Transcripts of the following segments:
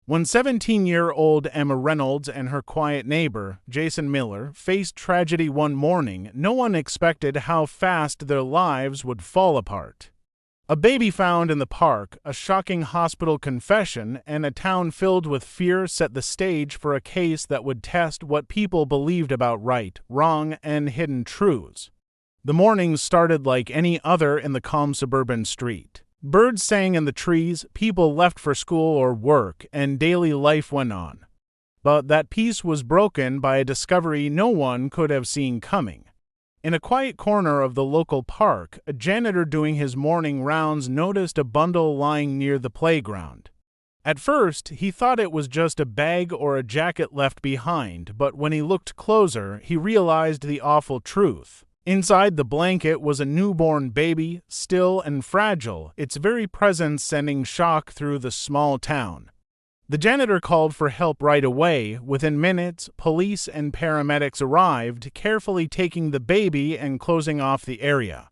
When 17-year-old Emma Reynolds and her quiet neighbor, Jason Miller, faced tragedy one morning, no one expected how fast their lives would fall apart. A baby found in the park, a shocking hospital confession, and a town filled with fear set the stage for a case that would test what people believed about right, wrong, and hidden truths. The morning started like any other in the calm suburban street. Birds sang in the trees, people left for school or work, and daily life went on. But that peace was broken by a discovery no one could have seen coming. In a quiet corner of the local park, a janitor doing his morning rounds noticed a bundle lying near the playground. At first, he thought it was just a bag or a jacket left behind, but when he looked closer, he realized the awful truth. Inside the blanket was a newborn baby, still and fragile, its very presence sending shock through the small town. The janitor called for help right away. Within minutes, police and paramedics arrived, carefully taking the baby and closing off the area.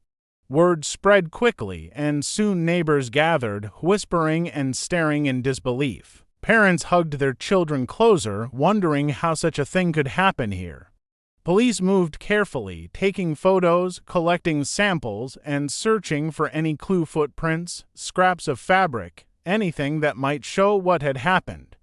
Word spread quickly, and soon neighbors gathered, whispering and staring in disbelief. Parents hugged their children closer, wondering how such a thing could happen here. Police moved carefully, taking photos, collecting samples, and searching for any clue footprints, scraps of fabric, anything that might show what had happened.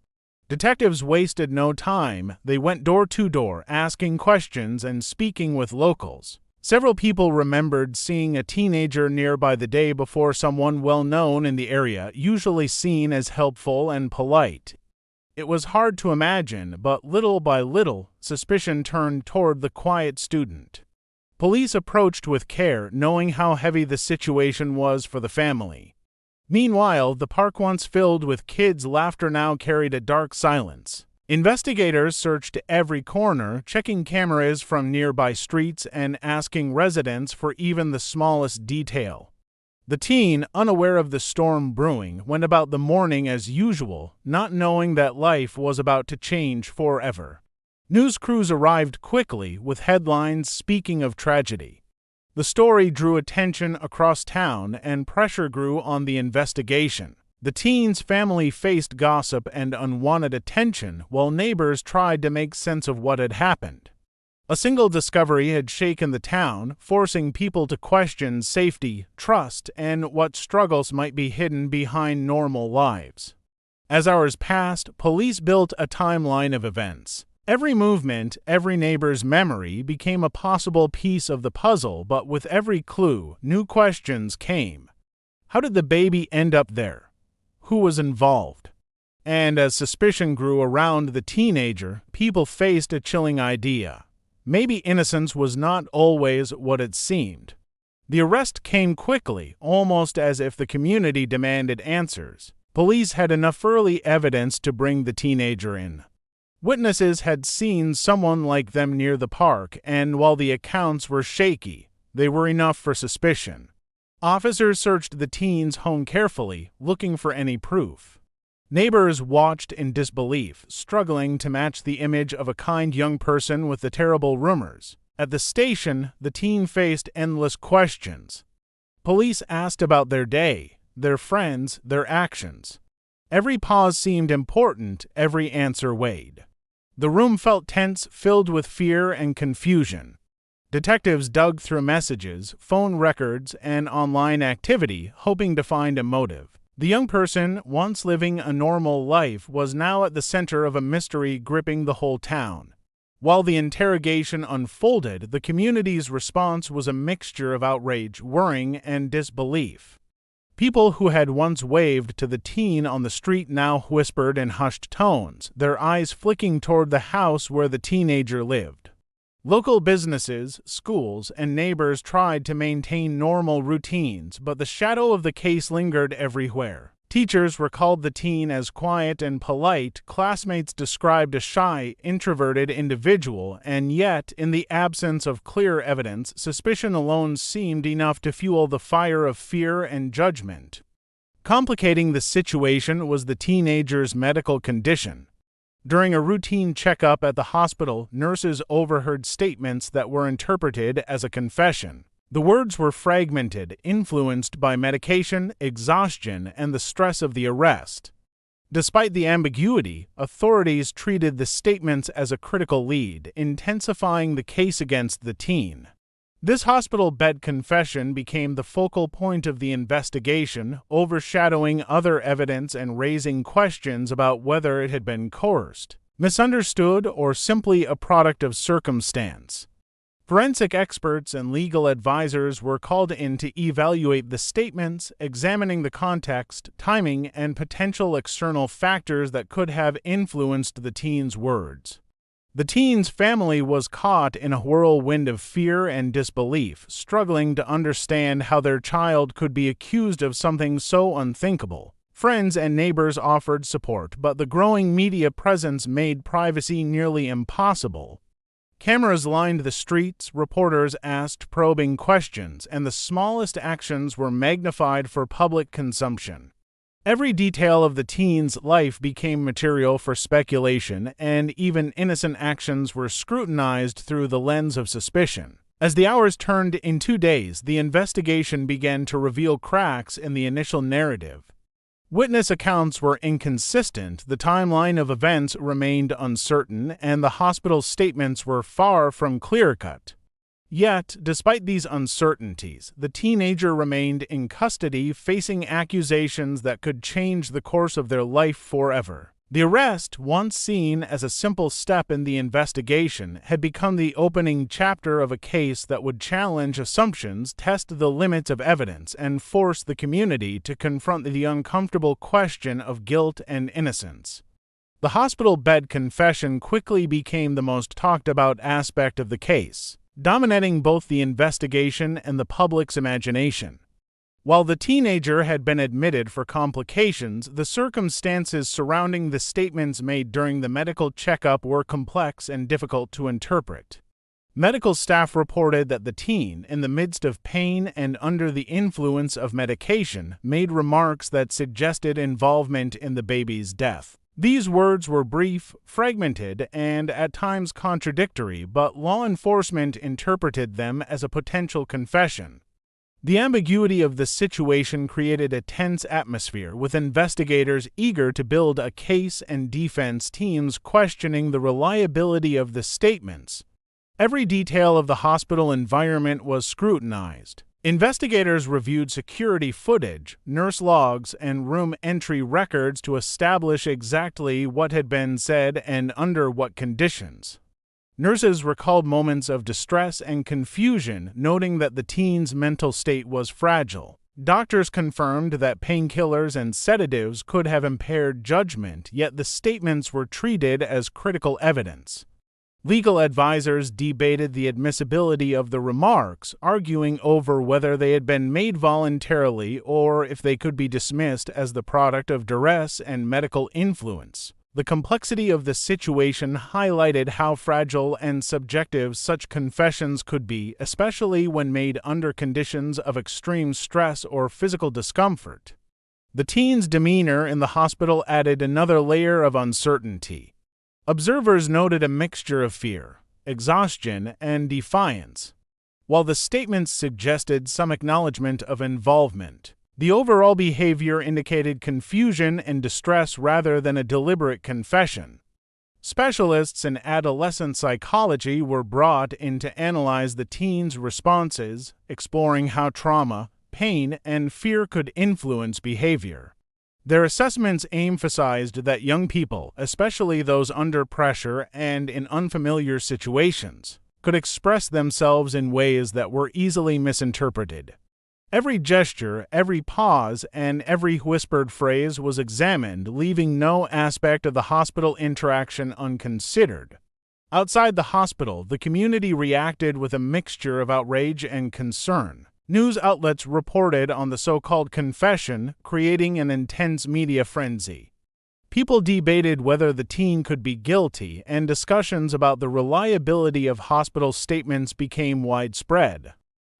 Detectives wasted no time. They went door to door, asking questions and speaking with locals. Several people remembered seeing a teenager nearby the day before, someone well known in the area, usually seen as helpful and polite. It was hard to imagine, but little by little, suspicion turned toward the quiet student. Police approached with care, knowing how heavy the situation was for the family. Meanwhile, the park, once filled with kids' laughter, now carried a dark silence. Investigators searched every corner, checking cameras from nearby streets and asking residents for even the smallest detail. The teen, unaware of the storm brewing, went about the morning as usual, not knowing that life was about to change forever. News crews arrived quickly, with headlines speaking of tragedy. The story drew attention across town, and pressure grew on the investigation. The teen's family faced gossip and unwanted attention, while neighbors tried to make sense of what had happened. A single discovery had shaken the town, forcing people to question safety, trust, and what struggles might be hidden behind normal lives. As hours passed, police built a timeline of events. Every movement, every neighbor's memory became a possible piece of the puzzle, but with every clue, new questions came. How did the baby end up there? Who was involved? And as suspicion grew around the teenager, people faced a chilling idea. Maybe innocence was not always what it seemed. The arrest came quickly, almost as if the community demanded answers. Police had enough early evidence to bring the teenager in. Witnesses had seen someone like them near the park, and while the accounts were shaky, they were enough for suspicion. Officers searched the teen's home carefully, looking for any proof. Neighbors watched in disbelief, struggling to match the image of a kind young person with the terrible rumors. At the station, the teen faced endless questions. Police asked about their day, their friends, their actions. Every pause seemed important, every answer weighed. The room felt tense, filled with fear and confusion. Detectives dug through messages, phone records, and online activity, hoping to find a motive. The young person, once living a normal life, was now at the center of a mystery gripping the whole town. While the interrogation unfolded, the community's response was a mixture of outrage, worrying, and disbelief. People who had once waved to the teen on the street now whispered in hushed tones, their eyes flicking toward the house where the teenager lived. Local businesses, schools, and neighbors tried to maintain normal routines, but the shadow of the case lingered everywhere. Teachers recalled the teen as quiet and polite, classmates described a shy, introverted individual, and yet, in the absence of clear evidence, suspicion alone seemed enough to fuel the fire of fear and judgment. Complicating the situation was the teenager's medical condition. During a routine checkup at the hospital, nurses overheard statements that were interpreted as a confession. The words were fragmented, influenced by medication, exhaustion, and the stress of the arrest. Despite the ambiguity, authorities treated the statements as a critical lead, intensifying the case against the teen. This hospital bed confession became the focal point of the investigation, overshadowing other evidence and raising questions about whether it had been coerced, misunderstood, or simply a product of circumstance. Forensic experts and legal advisors were called in to evaluate the statements, examining the context, timing, and potential external factors that could have influenced the teen's words. The teen's family was caught in a whirlwind of fear and disbelief, struggling to understand how their child could be accused of something so unthinkable. Friends and neighbors offered support, but the growing media presence made privacy nearly impossible. Cameras lined the streets, reporters asked probing questions, and the smallest actions were magnified for public consumption. Every detail of the teen's life became material for speculation, and even innocent actions were scrutinized through the lens of suspicion. As the hours turned into days, the investigation began to reveal cracks in the initial narrative. Witness accounts were inconsistent, the timeline of events remained uncertain, and the hospital's statements were far from clear-cut. Yet, despite these uncertainties, the teenager remained in custody, facing accusations that could change the course of their life forever. The arrest, once seen as a simple step in the investigation, had become the opening chapter of a case that would challenge assumptions, test the limits of evidence, and force the community to confront the uncomfortable question of guilt and innocence. The hospital bed confession quickly became the most talked-about aspect of the case, dominating both the investigation and the public's imagination. While the teenager had been admitted for complications, the circumstances surrounding the statements made during the medical checkup were complex and difficult to interpret. Medical staff reported that the teen, in the midst of pain and under the influence of medication, made remarks that suggested involvement in the baby's death. These words were brief, fragmented, and at times contradictory, but law enforcement interpreted them as a potential confession. The ambiguity of the situation created a tense atmosphere, with investigators eager to build a case and defense teams questioning the reliability of the statements. Every detail of the hospital environment was scrutinized. Investigators reviewed security footage, nurse logs, and room entry records to establish exactly what had been said and under what conditions. Nurses recalled moments of distress and confusion, noting that the teen's mental state was fragile. Doctors confirmed that painkillers and sedatives could have impaired judgment, yet the statements were treated as critical evidence. Legal advisors debated the admissibility of the remarks, arguing over whether they had been made voluntarily or if they could be dismissed as the product of duress and medical influence. The complexity of the situation highlighted how fragile and subjective such confessions could be, especially when made under conditions of extreme stress or physical discomfort. The teen's demeanor in the hospital added another layer of uncertainty. Observers noted a mixture of fear, exhaustion, and defiance. While the statements suggested some acknowledgement of involvement, the overall behavior indicated confusion and distress rather than a deliberate confession. Specialists in adolescent psychology were brought in to analyze the teens' responses, exploring how trauma, pain, and fear could influence behavior. Their assessments emphasized that young people, especially those under pressure and in unfamiliar situations, could express themselves in ways that were easily misinterpreted. Every gesture, every pause, and every whispered phrase was examined, leaving no aspect of the hospital interaction unconsidered. Outside the hospital, the community reacted with a mixture of outrage and concern. News outlets reported on the so-called confession, creating an intense media frenzy. People debated whether the teen could be guilty, and discussions about the reliability of hospital statements became widespread.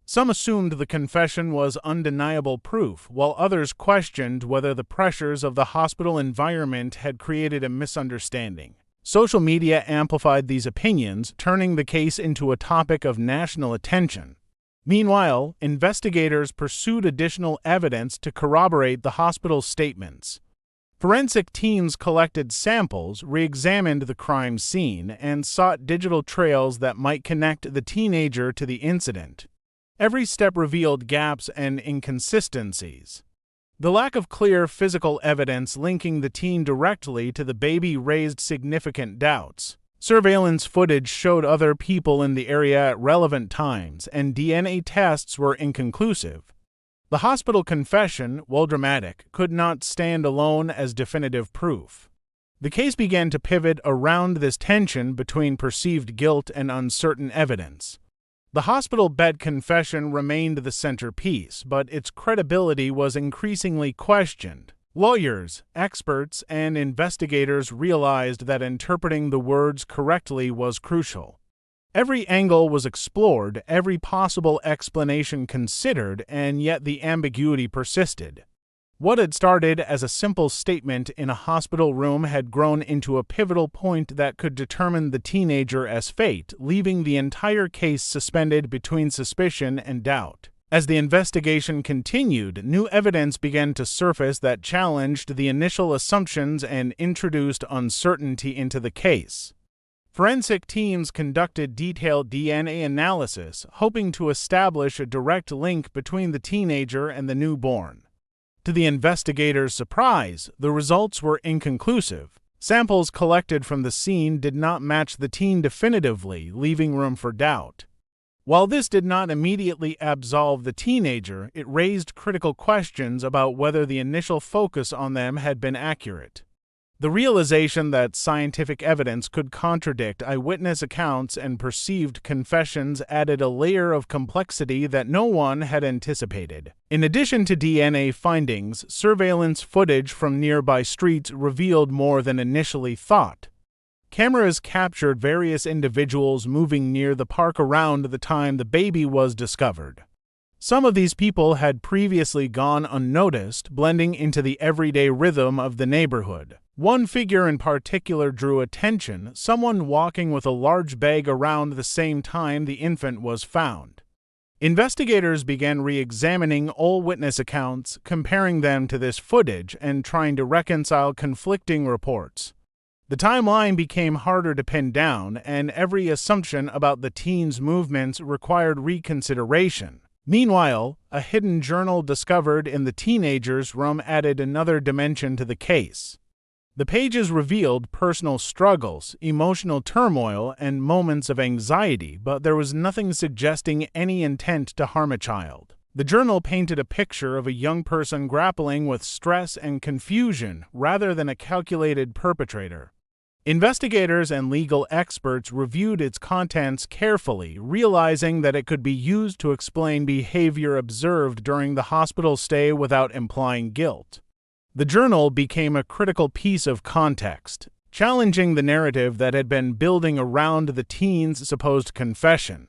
Some assumed the confession was undeniable proof, while others questioned whether the pressures of the hospital environment had created a misunderstanding. Social media amplified these opinions, turning the case into a topic of national attention. Meanwhile, investigators pursued additional evidence to corroborate the hospital's statements. Forensic teams collected samples, re-examined the crime scene, and sought digital trails that might connect the teenager to the incident. Every step revealed gaps and inconsistencies. The lack of clear physical evidence linking the teen directly to the baby raised significant doubts. Surveillance footage showed other people in the area at relevant times, and DNA tests were inconclusive. The hospital confession, while dramatic, could not stand alone as definitive proof. The case began to pivot around this tension between perceived guilt and uncertain evidence. The hospital bed confession remained the centerpiece, but its credibility was increasingly questioned. Lawyers, experts, and investigators realized that interpreting the words correctly was crucial. Every angle was explored, every possible explanation considered, and yet the ambiguity persisted. What had started as a simple statement in a hospital room had grown into a pivotal point that could determine the teenager as fate, leaving the entire case suspended between suspicion and doubt. As the investigation continued, new evidence began to surface that challenged the initial assumptions and introduced uncertainty into the case. Forensic teams conducted detailed DNA analysis, hoping to establish a direct link between the teenager and the newborn. To the investigators' surprise, the results were inconclusive. Samples collected from the scene did not match the teen definitively, leaving room for doubt. While this did not immediately absolve the teenager, it raised critical questions about whether the initial focus on them had been accurate. The realization that scientific evidence could contradict eyewitness accounts and perceived confessions added a layer of complexity that no one had anticipated. In addition to DNA findings, surveillance footage from nearby streets revealed more than initially thought. Cameras captured various individuals moving near the park around the time the baby was discovered. Some of these people had previously gone unnoticed, blending into the everyday rhythm of the neighborhood. One figure in particular drew attention, someone walking with a large bag around the same time the infant was found. Investigators began re-examining all witness accounts, comparing them to this footage and trying to reconcile conflicting reports. The timeline became harder to pin down, and every assumption about the teen's movements required reconsideration. Meanwhile, a hidden journal discovered in the teenager's room added another dimension to the case. The pages revealed personal struggles, emotional turmoil, and moments of anxiety, but there was nothing suggesting any intent to harm a child. The journal painted a picture of a young person grappling with stress and confusion rather than a calculated perpetrator. Investigators and legal experts reviewed its contents carefully, realizing that it could be used to explain behavior observed during the hospital stay without implying guilt. The journal became a critical piece of context, challenging the narrative that had been building around the teen's supposed confession.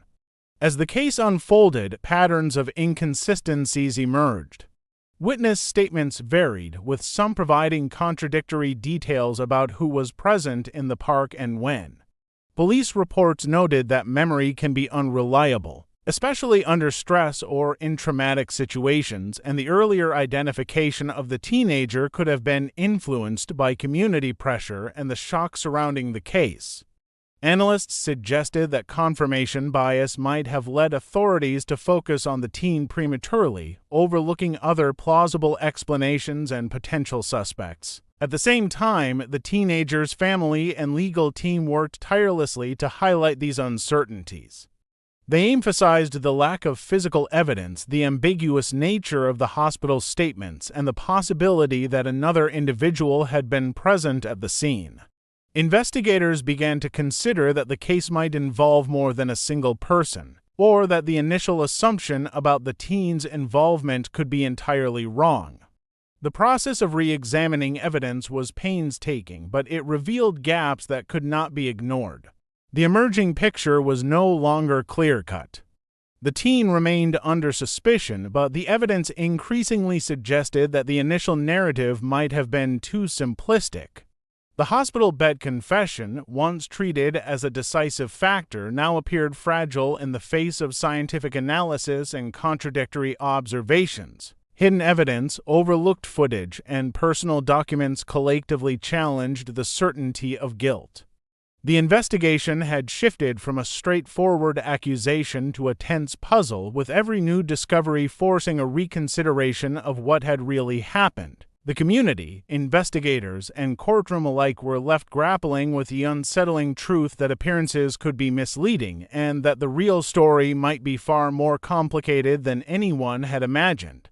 As the case unfolded, patterns of inconsistencies emerged. Witness statements varied, with some providing contradictory details about who was present in the park and when. Police reports noted that memory can be unreliable, especially under stress or in traumatic situations, and the earlier identification of the teenager could have been influenced by community pressure and the shock surrounding the case. Analysts suggested that confirmation bias might have led authorities to focus on the teen prematurely, overlooking other plausible explanations and potential suspects. At the same time, the teenager's family and legal team worked tirelessly to highlight these uncertainties. They emphasized the lack of physical evidence, the ambiguous nature of the hospital's statements, and the possibility that another individual had been present at the scene. Investigators began to consider that the case might involve more than a single person, or that the initial assumption about the teen's involvement could be entirely wrong. The process of re-examining evidence was painstaking, but it revealed gaps that could not be ignored. The emerging picture was no longer clear-cut. The teen remained under suspicion, but the evidence increasingly suggested that the initial narrative might have been too simplistic. The hospital bed confession, once treated as a decisive factor, now appeared fragile in the face of scientific analysis and contradictory observations. Hidden evidence, overlooked footage, and personal documents collectively challenged the certainty of guilt. The investigation had shifted from a straightforward accusation to a tense puzzle, with every new discovery forcing a reconsideration of what had really happened. The community, investigators, and courtroom alike were left grappling with the unsettling truth that appearances could be misleading and that the real story might be far more complicated than anyone had imagined.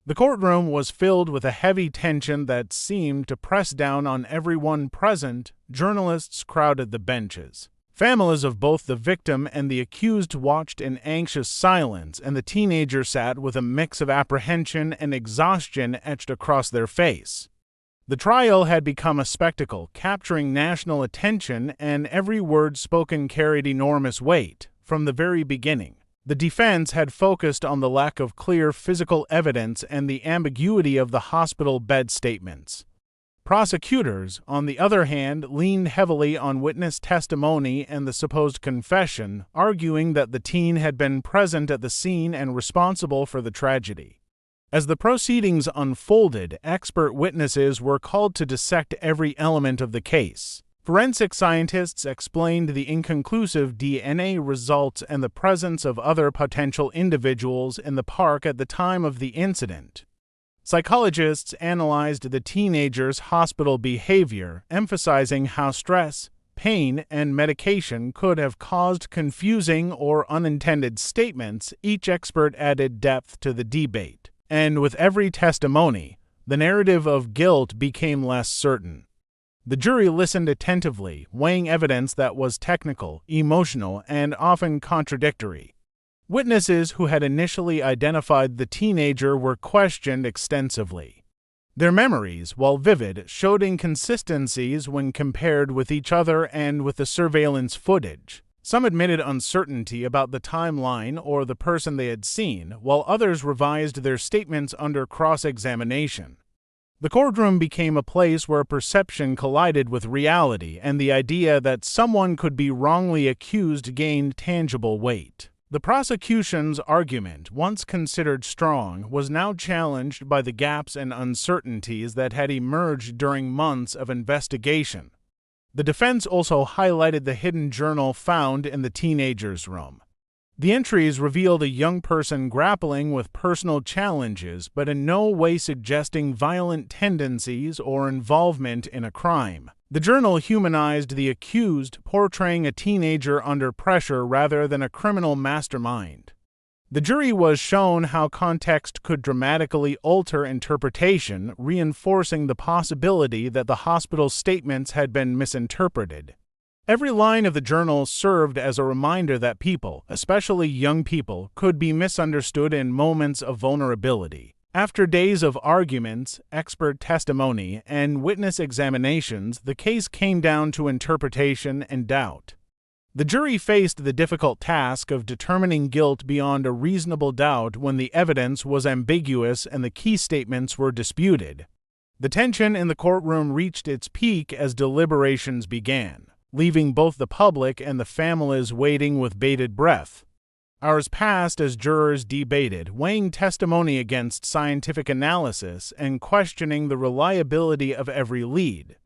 The courtroom was filled with a heavy tension that seemed to press down on everyone present. Journalists crowded the benches. Families of both the victim and the accused watched in anxious silence, and the teenager sat with a mix of apprehension and exhaustion etched across their face. The trial had become a spectacle, capturing national attention, and every word spoken carried enormous weight. From the very beginning, the defense had focused on the lack of clear physical evidence and the ambiguity of the hospital bed statements. Prosecutors, on the other hand, leaned heavily on witness testimony and the supposed confession, arguing that the teen had been present at the scene and responsible for the tragedy. As the proceedings unfolded, expert witnesses were called to dissect every element of the case. Forensic scientists explained the inconclusive DNA results and the presence of other potential individuals in the park at the time of the incident. Psychologists analyzed the teenager's hospital behavior, emphasizing how stress, pain, and medication could have caused confusing or unintended statements. Each expert added depth to the debate, and with every testimony, the narrative of guilt became less certain. The jury listened attentively, weighing evidence that was technical, emotional, and often contradictory. Witnesses who had initially identified the teenager were questioned extensively. Their memories, while vivid, showed inconsistencies when compared with each other and with the surveillance footage. Some admitted uncertainty about the timeline or the person they had seen, while others revised their statements under cross-examination. The courtroom became a place where perception collided with reality, and the idea that someone could be wrongly accused gained tangible weight. The prosecution's argument, once considered strong, was now challenged by the gaps and uncertainties that had emerged during months of investigation. The defense also highlighted the hidden journal found in the teenager's room. The entries revealed a young person grappling with personal challenges, but in no way suggesting violent tendencies or involvement in a crime. The journal humanized the accused, portraying a teenager under pressure rather than a criminal mastermind. The jury was shown how context could dramatically alter interpretation, reinforcing the possibility that the hospital's statements had been misinterpreted. Every line of the journal served as a reminder that people, especially young people, could be misunderstood in moments of vulnerability. After days of arguments, expert testimony, and witness examinations, the case came down to interpretation and doubt. The jury faced the difficult task of determining guilt beyond a reasonable doubt when the evidence was ambiguous and the key statements were disputed. The tension in the courtroom reached its peak as deliberations began, leaving both the public and the families waiting with bated breath. Hours passed as jurors debated, weighing testimony against scientific analysis and questioning the reliability of every lead.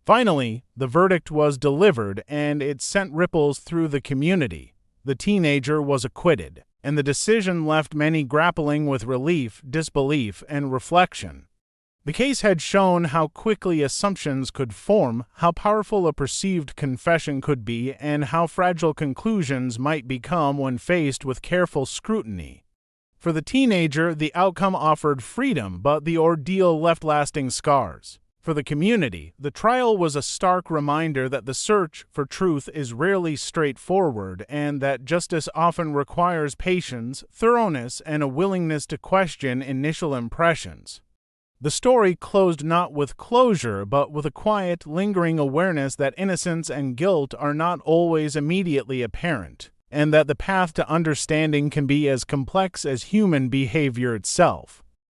Finally, the verdict was delivered, and it sent ripples through the community. The teenager was acquitted, and the decision left many grappling with relief, disbelief, and reflection. The case had shown how quickly assumptions could form, how powerful a perceived confession could be, and how fragile conclusions might become when faced with careful scrutiny. For the teenager, the outcome offered freedom, but the ordeal left lasting scars. For the community, the trial was a stark reminder that the search for truth is rarely straightforward, and that justice often requires patience, thoroughness, and a willingness to question initial impressions. The story closed not with closure, but with a quiet, lingering awareness that innocence and guilt are not always immediately apparent, and that the path to understanding can be as complex as human behavior itself.